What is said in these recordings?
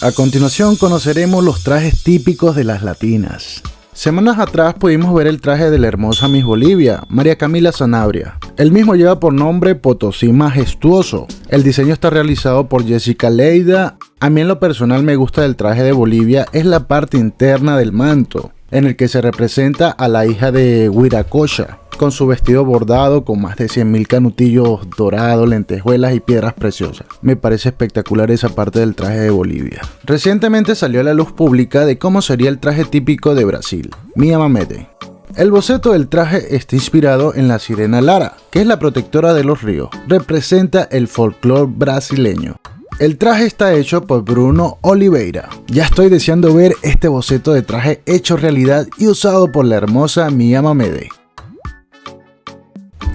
A continuación conoceremos los trajes típicos de las latinas. Semanas atrás pudimos ver el traje de la hermosa Miss Bolivia, María Camila Sanabria. El mismo lleva por nombre Potosí Majestuoso. El diseño está realizado por Jessica Leida. A mí en lo personal me gusta del traje de Bolivia es la parte interna del manto, en el que se representa a la hija de Wiracocha, con su vestido bordado con más de 100.000 canutillos dorados, lentejuelas y piedras preciosas. Me parece espectacular esa parte del traje de Bolivia. Recientemente salió a la luz pública de cómo sería el traje típico de Brasil, Mia Mamede. El boceto del traje está inspirado en la sirena Lara, que es la protectora de los ríos. Representa el folclore brasileño. El traje está hecho por Bruno Oliveira. Ya estoy deseando ver este boceto de traje hecho realidad y usado por la hermosa Mia Mamede.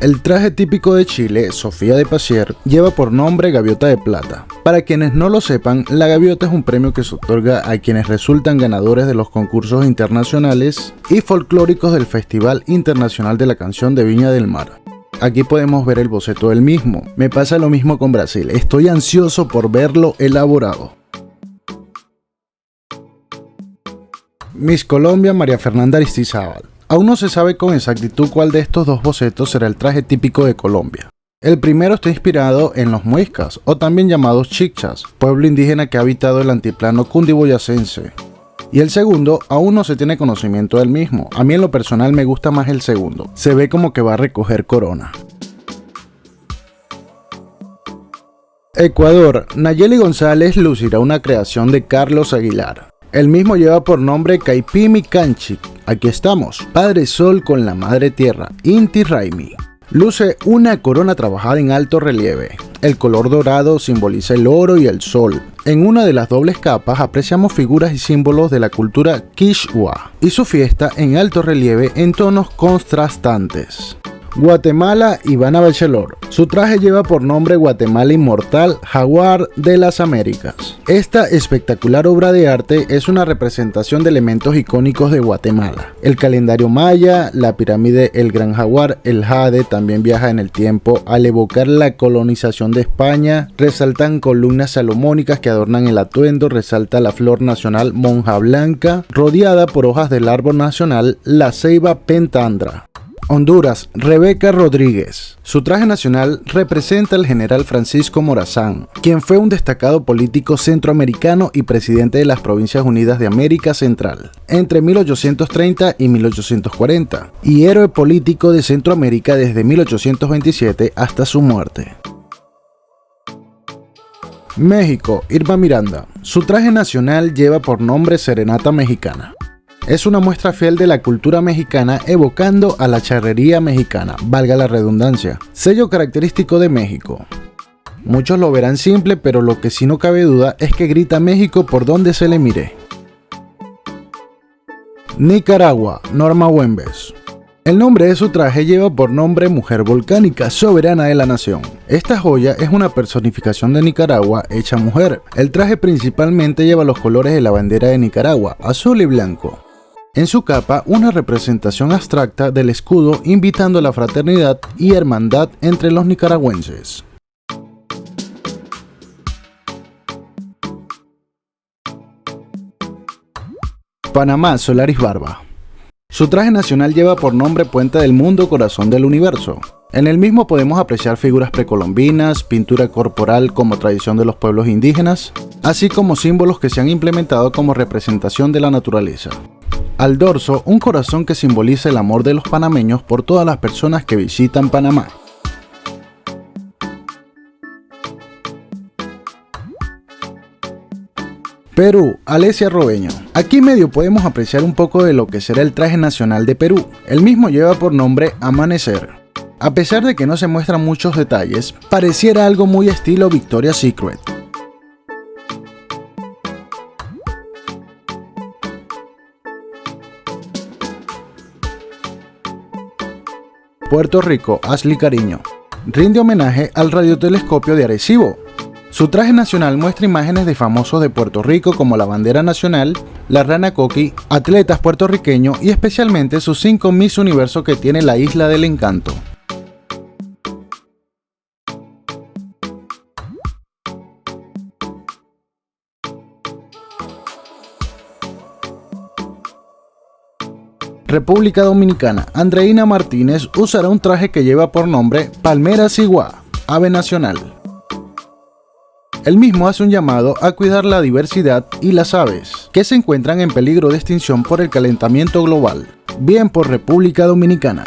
El traje típico de Chile, Sofía de Pasier, lleva por nombre Gaviota de Plata. Para quienes no lo sepan, la gaviota es un premio que se otorga a quienes resultan ganadores de los concursos internacionales y folclóricos del Festival Internacional de la Canción de Viña del Mar. Aquí podemos ver el boceto del mismo. Me pasa lo mismo con Brasil, estoy ansioso por verlo elaborado. Miss Colombia, María Fernanda Aristizábal. Aún no se sabe con exactitud cuál de estos dos bocetos será el traje típico de Colombia. El primero está inspirado en los muiscas, o también llamados chichas, pueblo indígena que ha habitado el altiplano cundiboyacense. Y el segundo, aún no se tiene conocimiento del mismo. A mí en lo personal me gusta más el segundo. Se ve como que va a recoger corona. Ecuador. Nayeli González lucirá una creación de Carlos Aguilar. El mismo lleva por nombre Caipimi Canchi. Aquí estamos, Padre Sol con la Madre Tierra, Inti Raimi. Luce una corona trabajada en alto relieve. El color dorado simboliza el oro y el sol. En una de las dobles capas apreciamos figuras y símbolos de la cultura Quichua y su fiesta en alto relieve en tonos contrastantes. Guatemala, Ivana Bachelor. Su traje lleva por nombre Guatemala Inmortal, Jaguar de las Américas. Esta espectacular obra de arte es una representación de elementos icónicos de Guatemala. El calendario maya, la pirámide, el gran jaguar, el jade también viaja en el tiempo. Al evocar la colonización de España, resaltan columnas salomónicas que adornan el atuendo, resalta la flor nacional monja blanca, rodeada por hojas del árbol nacional, la ceiba pentandra. Honduras, Rebeca Rodríguez. Su traje nacional representa al general Francisco Morazán, quien fue un destacado político centroamericano y presidente de las Provincias Unidas de América Central entre 1830 y 1840, y héroe político de Centroamérica desde 1827 hasta su muerte. México, Irma Miranda. Su traje nacional lleva por nombre Serenata Mexicana. Es una muestra fiel de la cultura mexicana evocando a la charrería mexicana, valga la redundancia, sello característico de México. Muchos lo verán simple, pero lo que sí no cabe duda es que grita México por donde se le mire. Nicaragua, Norma Güemes. El nombre de su traje lleva por nombre Mujer Volcánica, soberana de la nación. Esta joya es una personificación de Nicaragua hecha mujer. El traje principalmente lleva los colores de la bandera de Nicaragua, azul y blanco. En su capa, una representación abstracta del escudo invitando a la fraternidad y hermandad entre los nicaragüenses. Panamá, Solaris Barba. Su traje nacional lleva por nombre Puente del Mundo, Corazón del Universo. En el mismo podemos apreciar figuras precolombinas, pintura corporal como tradición de los pueblos indígenas, así como símbolos que se han implementado como representación de la naturaleza. Al dorso, un corazón que simboliza el amor de los panameños por todas las personas que visitan Panamá. Perú, Alesia Robeño. Aquí medio podemos apreciar un poco de lo que será el traje nacional de Perú. El mismo lleva por nombre Amanecer. A pesar de que no se muestran muchos detalles, pareciera algo muy estilo Victoria's Secret. Puerto Rico, Ashley Cariño. Rinde homenaje al radiotelescopio de Arecibo. Su traje nacional muestra imágenes de famosos de Puerto Rico como la bandera nacional, la rana Coqui, atletas puertorriqueños y especialmente sus 5 Miss Universo que tiene la Isla del Encanto. República Dominicana, Andreina Martínez usará un traje que lleva por nombre Palmera Ciguá, ave nacional. El mismo hace un llamado a cuidar la diversidad y las aves, que se encuentran en peligro de extinción por el calentamiento global. Bien por República Dominicana.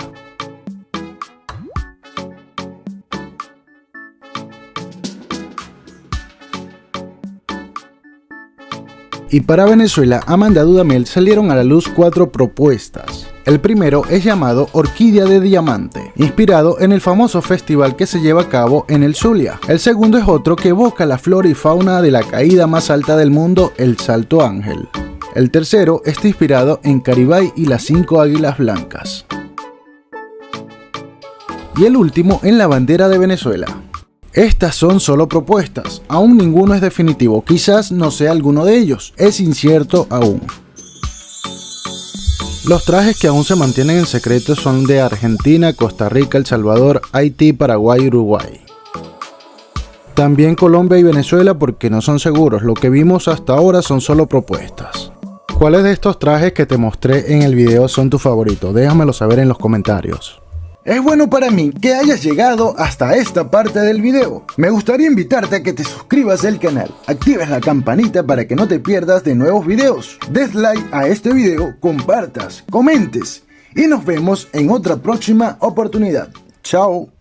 Y para Venezuela, Amanda Dudamel salieron a la luz 4 propuestas. El primero es llamado Orquídea de Diamante, inspirado en el famoso festival que se lleva a cabo en el Zulia. El segundo es otro que evoca la flora y fauna de la caída más alta del mundo, el Salto Ángel. El tercero está inspirado en Caribay y las 5 águilas blancas. Y el último en la bandera de Venezuela. Estas son solo propuestas, aún ninguno es definitivo, quizás no sea alguno de ellos, es incierto aún. Los trajes que aún se mantienen en secreto son de Argentina, Costa Rica, El Salvador, Haití, Paraguay y Uruguay. También Colombia y Venezuela porque no son seguros, lo que vimos hasta ahora son solo propuestas. ¿Cuáles de estos trajes que te mostré en el video son tu favorito? Déjamelo saber en los comentarios. Es bueno para mí que hayas llegado hasta esta parte del video. Me gustaría invitarte a que te suscribas al canal, actives la campanita para que no te pierdas de nuevos videos, des like a este video, compartas, comentes y nos vemos en otra próxima oportunidad. Chao.